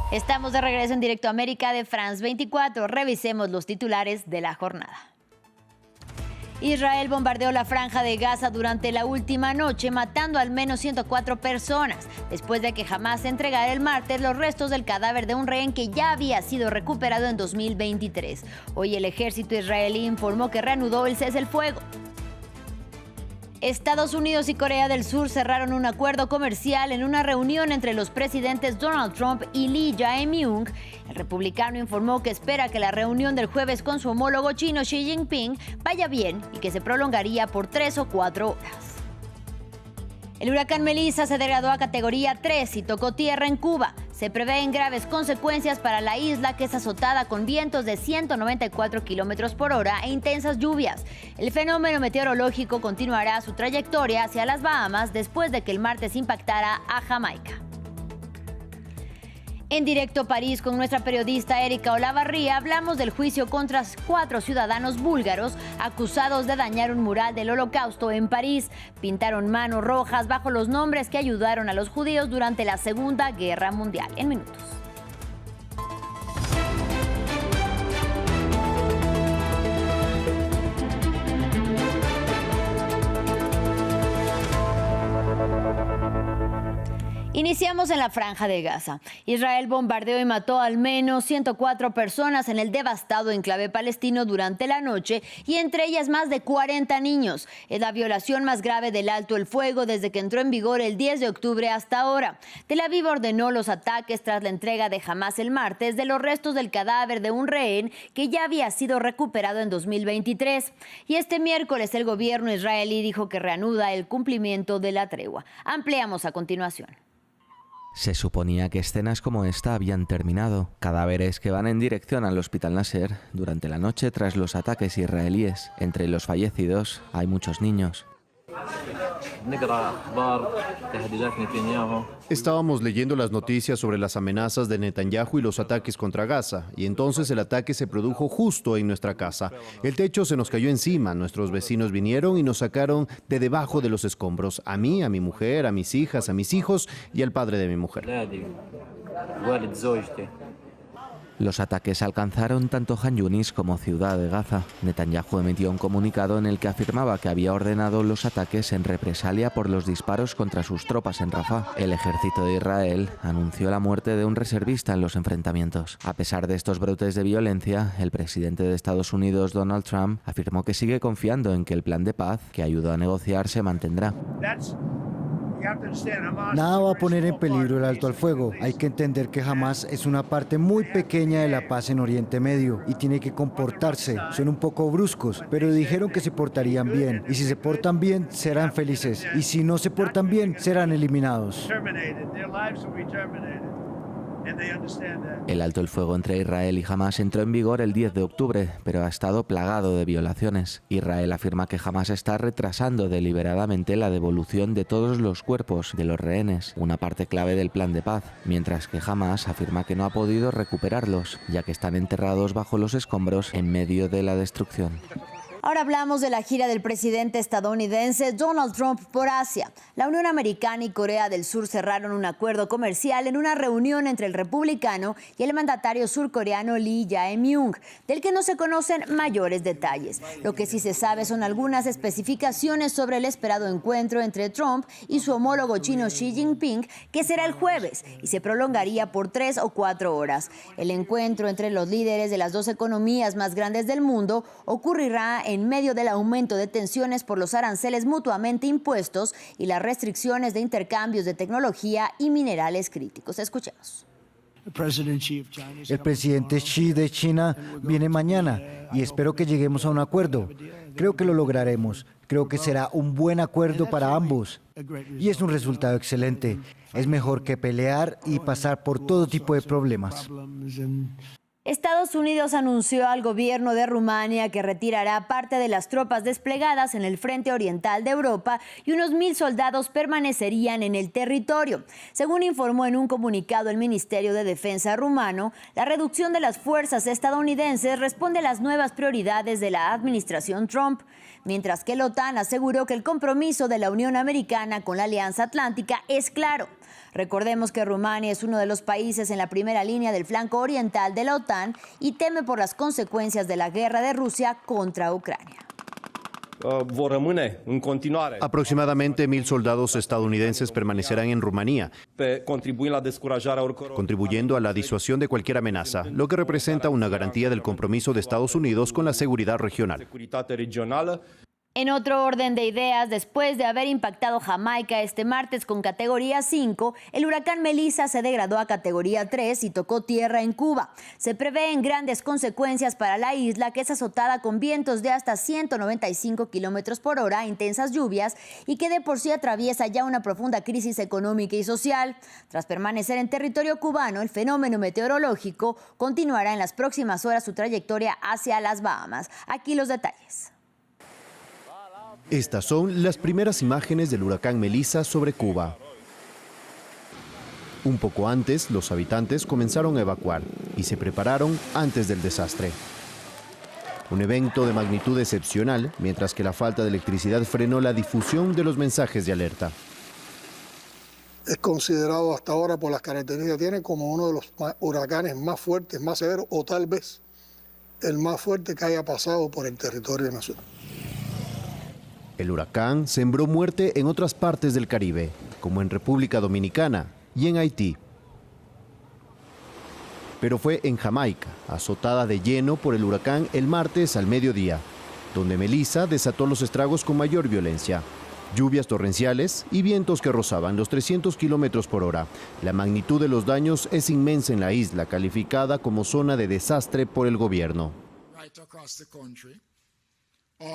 Estamos de regreso en Directo América de France 24. Revisemos los titulares de la jornada. Israel bombardeó la franja de Gaza durante la última noche, matando al menos 104 personas, después de que Hamás entregara el martes los restos del cadáver de un rehén que ya había sido recuperado en 2023. Hoy el ejército israelí informó que reanudó el cese el fuego. Estados Unidos y Corea del Sur cerraron un acuerdo comercial en una reunión entre los presidentes Donald Trump y Lee Jae-myung. El republicano informó que espera que la reunión del jueves con su homólogo chino Xi Jinping vaya bien y que se prolongaría por 3 o 4 horas. El huracán Melissa se degradó a categoría 3 y tocó tierra en Cuba. Se prevén graves consecuencias para la isla, que es azotada con vientos de 194 kilómetros por hora e intensas lluvias. El fenómeno meteorológico continuará su trayectoria hacia las Bahamas después de que el martes impactara a Jamaica. En Directo París, con nuestra periodista Erika Olavarría, hablamos del juicio contra 4 ciudadanos búlgaros acusados de dañar un mural del Holocausto en París. Pintaron manos rojas bajo los nombres que ayudaron a los judíos durante la Segunda Guerra Mundial. En minutos. Iniciamos en la Franja de Gaza. Israel bombardeó y mató al menos 104 personas en el devastado enclave palestino durante la noche, y entre ellas más de 40 niños. Es la violación más grave del alto el fuego desde que entró en vigor el 10 de octubre hasta ahora. Tel Aviv ordenó los ataques tras la entrega de Hamás el martes de los restos del cadáver de un rehén que ya había sido recuperado en 2023. Y este miércoles el gobierno israelí dijo que reanuda el cumplimiento de la tregua. Ampliamos a continuación. Se suponía que escenas como esta habían terminado. Cadáveres que van en dirección al Hospital Nasser durante la noche tras los ataques israelíes. Entre los fallecidos hay muchos niños. Estábamos leyendo las noticias sobre las amenazas de Netanyahu y los ataques contra Gaza, y entonces el ataque se produjo justo en nuestra casa. El techo se nos cayó encima, nuestros vecinos vinieron y nos sacaron de debajo de los escombros, a mí, a mi mujer, a mis hijas, a mis hijos y al padre de mi mujer. Los ataques alcanzaron tanto Han Yunis como Ciudad de Gaza. Netanyahu emitió un comunicado en el que afirmaba que había ordenado los ataques en represalia por los disparos contra sus tropas en Rafah. El ejército de Israel anunció la muerte de un reservista en los enfrentamientos. A pesar de estos brotes de violencia, el presidente de Estados Unidos, Donald Trump, afirmó que sigue confiando en que el plan de paz que ayudó a negociar se mantendrá. Nada va a poner en peligro el alto al fuego. Hay que entender que Hamás es una parte muy pequeña de la paz en Oriente Medio y tiene que comportarse. Son un poco bruscos, pero dijeron que se portarían bien. Y si se portan bien, serán felices. Y si no se portan bien, serán eliminados. El alto el fuego entre Israel y Hamás entró en vigor el 10 de octubre, pero ha estado plagado de violaciones. Israel afirma que Hamás está retrasando deliberadamente la devolución de todos los cuerpos de los rehenes, una parte clave del plan de paz, mientras que Hamás afirma que no ha podido recuperarlos, ya que están enterrados bajo los escombros en medio de la destrucción. Ahora hablamos de la gira del presidente estadounidense Donald Trump por Asia. La Unión Americana y Corea del Sur cerraron un acuerdo comercial en una reunión entre el republicano y el mandatario surcoreano Lee Jae-myung, del que no se conocen mayores detalles. Lo que sí se sabe son algunas especificaciones sobre el esperado encuentro entre Trump y su homólogo chino Xi Jinping, que será el jueves y se prolongaría por 3 o 4 horas. El encuentro entre los líderes de las dos economías más grandes del mundo ocurrirá en medio del aumento de tensiones por los aranceles mutuamente impuestos y las restricciones de intercambios de tecnología y minerales críticos. Escuchemos. El presidente Xi de China viene mañana y espero que lleguemos a un acuerdo. Creo que lo lograremos. Creo que será un buen acuerdo para ambos. Y es un resultado excelente. Es mejor que pelear y pasar por todo tipo de problemas. Estados Unidos anunció al gobierno de Rumania que retirará parte de las tropas desplegadas en el frente oriental de Europa y unos 1,000 soldados permanecerían en el territorio. Según informó en un comunicado el Ministerio de Defensa rumano, la reducción de las fuerzas estadounidenses responde a las nuevas prioridades de la administración Trump, mientras que la OTAN aseguró que el compromiso de la Unión Americana con la Alianza Atlántica es claro. Recordemos que Rumania es uno de los países en la primera línea del flanco oriental de la OTAN y teme por las consecuencias de la guerra de Rusia contra Ucrania. Aproximadamente 1.000 soldados estadounidenses permanecerán en Rumanía, contribuyendo a la disuasión de cualquier amenaza, lo que representa una garantía del compromiso de Estados Unidos con la seguridad regional. En otro orden de ideas, después de haber impactado Jamaica este martes con categoría 5, el huracán Melissa se degradó a categoría 3 y tocó tierra en Cuba. Se prevén grandes consecuencias para la isla, que es azotada con vientos de hasta 195 kilómetros por hora, intensas lluvias y que de por sí atraviesa ya una profunda crisis económica y social. Tras permanecer en territorio cubano, el fenómeno meteorológico continuará en las próximas horas su trayectoria hacia las Bahamas. Aquí los detalles. Estas son las primeras imágenes del huracán Melissa sobre Cuba. Un poco antes, los habitantes comenzaron a evacuar y se prepararon antes del desastre. Un evento de magnitud excepcional, mientras que la falta de electricidad frenó la difusión de los mensajes de alerta. Es considerado hasta ahora, por las características que tiene, como uno de los huracanes más fuertes, más severos, o tal vez el más fuerte que haya pasado por el territorio nacional. El huracán sembró muerte en otras partes del Caribe, como en República Dominicana y en Haití. Pero fue en Jamaica, azotada de lleno por el huracán el martes al mediodía, donde Melissa desató los estragos con mayor violencia. Lluvias torrenciales y vientos que rozaban los 300 kilómetros por hora. La magnitud de los daños es inmensa en la isla, calificada como zona de desastre por el gobierno.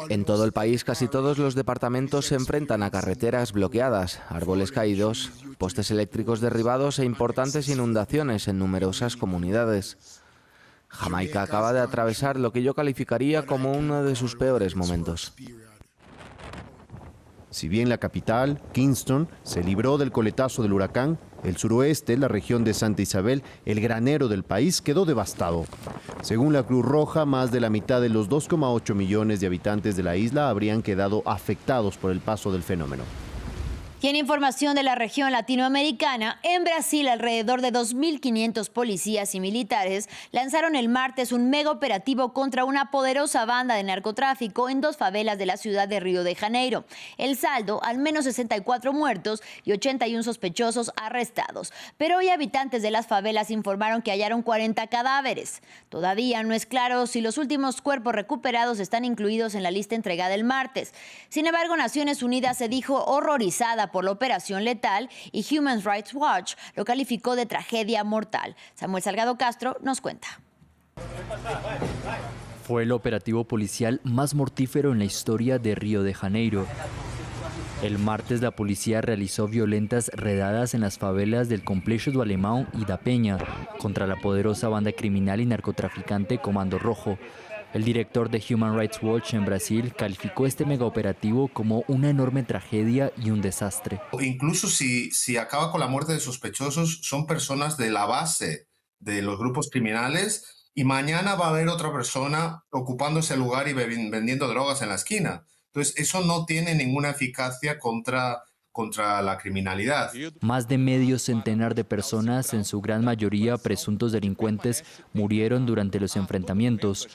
En todo el país, casi todos los departamentos se enfrentan a carreteras bloqueadas, árboles caídos, postes eléctricos derribados e importantes inundaciones en numerosas comunidades. Jamaica acaba de atravesar lo que yo calificaría como uno de sus peores momentos. Si bien la capital, Kingston, se libró del coletazo del huracán, el suroeste, la región de Santa Isabel, el granero del país, quedó devastado. Según la Cruz Roja, más de la mitad de los 2,8 millones de habitantes de la isla habrían quedado afectados por el paso del fenómeno. Tiene información de la región latinoamericana. En Brasil, alrededor de 2.500 policías y militares lanzaron el martes un mega operativo contra una poderosa banda de narcotráfico en 2 favelas de la ciudad de Río de Janeiro. El saldo, al menos 64 muertos y 81 sospechosos arrestados. Pero hoy habitantes de las favelas informaron que hallaron 40 cadáveres. Todavía no es claro si los últimos cuerpos recuperados están incluidos en la lista entregada el martes. Sin embargo, Naciones Unidas se dijo horrorizada por la operación letal y Human Rights Watch lo calificó de tragedia mortal. Samuel Salgado Castro nos cuenta. Fue el operativo policial más mortífero en la historia de Río de Janeiro. El martes la policía realizó violentas redadas en las favelas del Complexo do Alemão y da Peña contra la poderosa banda criminal y narcotraficante Comando Rojo. El director de Human Rights Watch en Brasil calificó este megaoperativo como una enorme tragedia y un desastre. Incluso si acaba con la muerte de sospechosos, son personas de la base de los grupos criminales y mañana va a haber otra persona ocupando ese lugar y vendiendo drogas en la esquina. Entonces, eso no tiene ninguna eficacia contra la criminalidad. Más de medio centenar de personas, en su gran mayoría presuntos delincuentes, murieron durante los enfrentamientos.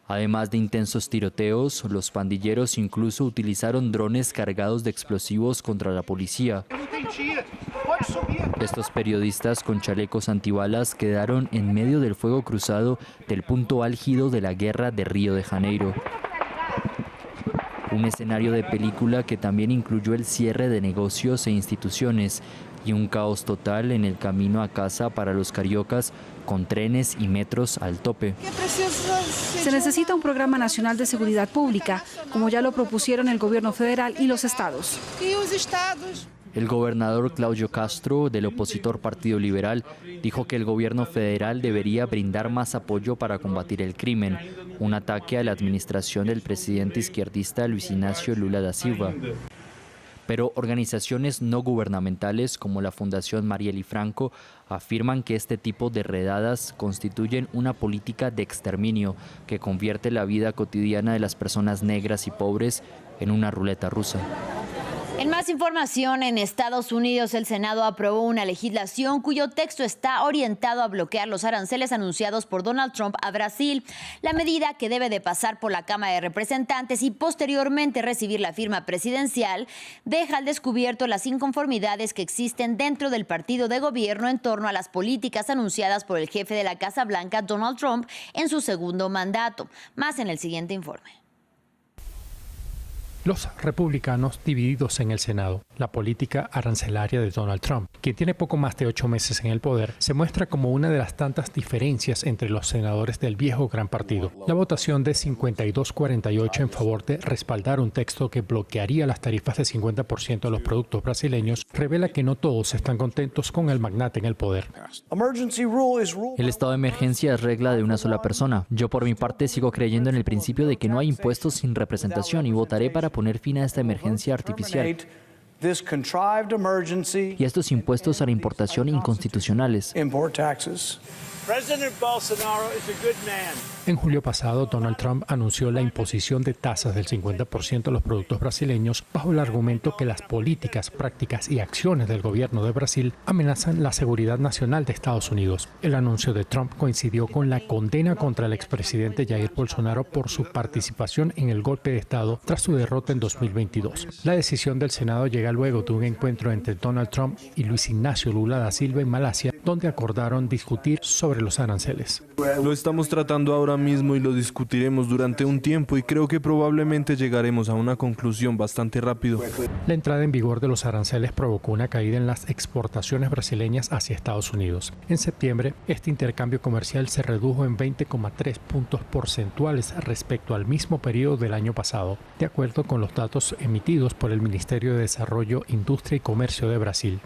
Además de intensos tiroteos, los pandilleros incluso utilizaron drones cargados de explosivos contra la policía. Estos periodistas con chalecos antibalas quedaron en medio del fuego cruzado del punto álgido de la guerra de Río de Janeiro. Un escenario de película que también incluyó el cierre de negocios e instituciones y un caos total en el camino a casa para los cariocas, con trenes y metros al tope. Se necesita un programa nacional de seguridad pública, como ya lo propusieron el gobierno federal y los estados. El gobernador Cláudio Castro, del opositor Partido Liberal, dijo que el gobierno federal debería brindar más apoyo para combatir el crimen, un ataque a la administración del presidente izquierdista Luis Ignacio Lula da Silva. Pero organizaciones no gubernamentales como la Fundación Marielle Franco afirman que este tipo de redadas constituyen una política de exterminio que convierte la vida cotidiana de las personas negras y pobres en una ruleta rusa. En más información, en Estados Unidos el Senado aprobó una legislación cuyo texto está orientado a bloquear los aranceles anunciados por Donald Trump a Brasil. La medida, que debe de pasar por la Cámara de Representantes y posteriormente recibir la firma presidencial, deja al descubierto las inconformidades que existen dentro del partido de gobierno en torno a las políticas anunciadas por el jefe de la Casa Blanca, Donald Trump, en su segundo mandato. Más en el siguiente informe. Los republicanos divididos en el Senado. La política arancelaria de Donald Trump, quien tiene poco más de 8 meses en el poder, se muestra como una de las tantas diferencias entre los senadores del viejo gran partido. La votación de 52-48 en favor de respaldar un texto que bloquearía las tarifas de 50% a los productos brasileños revela que no todos están contentos con el magnate en el poder. El estado de emergencia es regla de una sola persona. Yo por mi parte sigo creyendo en el principio de que no hay impuestos sin representación y votaré para poner fin a esta emergencia artificial y estos impuestos a la importación inconstitucionales. En julio pasado, Donald Trump anunció la imposición de tasas del 50% a los productos brasileños bajo el argumento que las políticas, prácticas y acciones del gobierno de Brasil amenazan la seguridad nacional de Estados Unidos. El anuncio de Trump coincidió con la condena contra el expresidente Jair Bolsonaro por su participación en el golpe de Estado tras su derrota en 2022. La decisión del Senado llega luego de un encuentro entre Donald Trump y Luis Ignacio Lula da Silva en Malasia, donde acordaron discutir sobre los aranceles. Lo estamos tratando ahora mismo y lo discutiremos durante un tiempo y creo que probablemente llegaremos a una conclusión bastante rápido. La entrada en vigor de los aranceles provocó una caída en las exportaciones brasileñas hacia Estados Unidos. En septiembre, este intercambio comercial se redujo en 20,3 puntos porcentuales respecto al mismo periodo del año pasado, de acuerdo con los datos emitidos por el Ministerio de Desarrollo, Industria y Comercio de Brasil.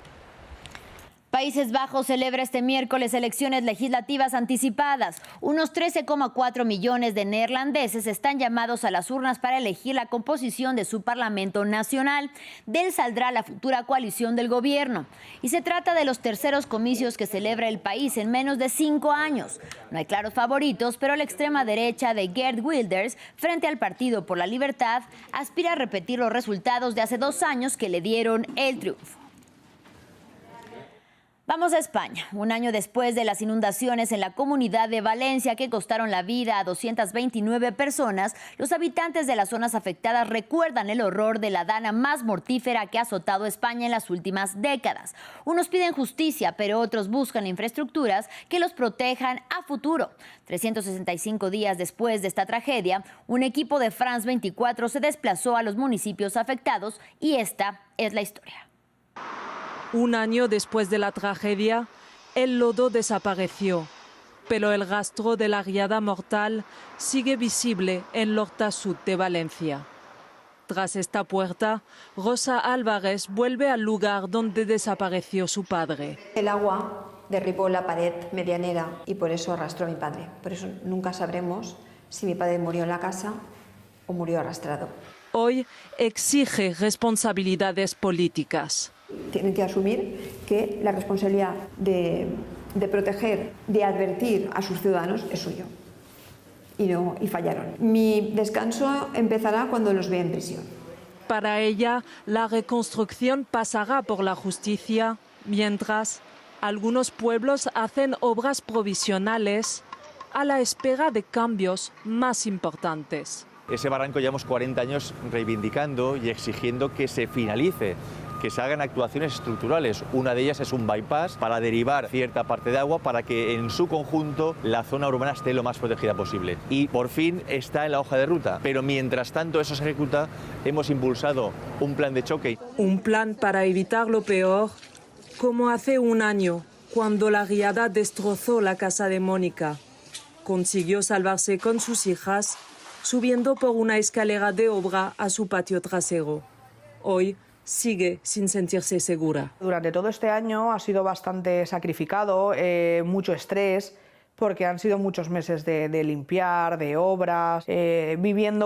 Países Bajos celebra este miércoles elecciones legislativas anticipadas. Unos 13,4 millones de neerlandeses están llamados a las urnas para elegir la composición de su Parlamento Nacional. De él saldrá la futura coalición del gobierno. Y se trata de los terceros comicios que celebra el país en menos de 5 años. No hay claros favoritos, pero la extrema derecha de Geert Wilders, frente al Partido por la Libertad, aspira a repetir los resultados de hace 2 años que le dieron el triunfo. Vamos a España. Un año después de las inundaciones en la comunidad de Valencia que costaron la vida a 229 personas, los habitantes de las zonas afectadas recuerdan el horror de la dana más mortífera que ha azotado España en las últimas décadas. Unos piden justicia, pero otros buscan infraestructuras que los protejan a futuro. 365 días después de esta tragedia, un equipo de France 24 se desplazó a los municipios afectados y esta es la historia. Un año después de la tragedia, el lodo desapareció, pero el rastro de la riada mortal sigue visible en l'Horta Sud de Valencia. Tras esta puerta, Rosa Álvarez vuelve al lugar donde desapareció su padre. El agua derribó la pared medianera y por eso arrastró a mi padre. Por eso nunca sabremos si mi padre murió en la casa o murió arrastrado. Hoy exige responsabilidades políticas. Tienen que asumir que la responsabilidad de proteger, de advertir a sus ciudadanos es suyo. Y fallaron. Mi descanso empezará cuando los vea en prisión. Para ella, la reconstrucción pasará por la justicia, mientras algunos pueblos hacen obras provisionales a la espera de cambios más importantes. Ese barranco llevamos 40 años reivindicando y exigiendo que se finalice, que se hagan actuaciones estructurales. Una de ellas es un bypass para derivar cierta parte de agua para que en su conjunto la zona urbana esté lo más protegida posible. Y por fin está en la hoja de ruta. Pero mientras tanto eso se ejecuta, hemos impulsado un plan de choque. Un plan para evitar lo peor, como hace un año, cuando la riada destrozó la casa de Mónica. Consiguió salvarse con sus hijas, subiendo por una escalera de obra a su patio trasero. Hoy sigue sin sentirse segura. Durante todo este año ha sido bastante sacrificado, mucho estrés, porque han sido muchos meses de limpiar, de obras,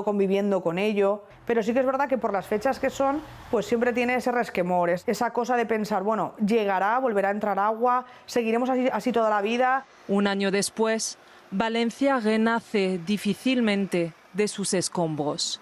conviviendo con ello. Pero sí que es verdad que por las fechas que son, pues siempre tiene ese resquemor, esa cosa de pensar, bueno, llegará, volverá a entrar agua, seguiremos así toda la vida. Un año después, Valencia renace difícilmente de sus escombros.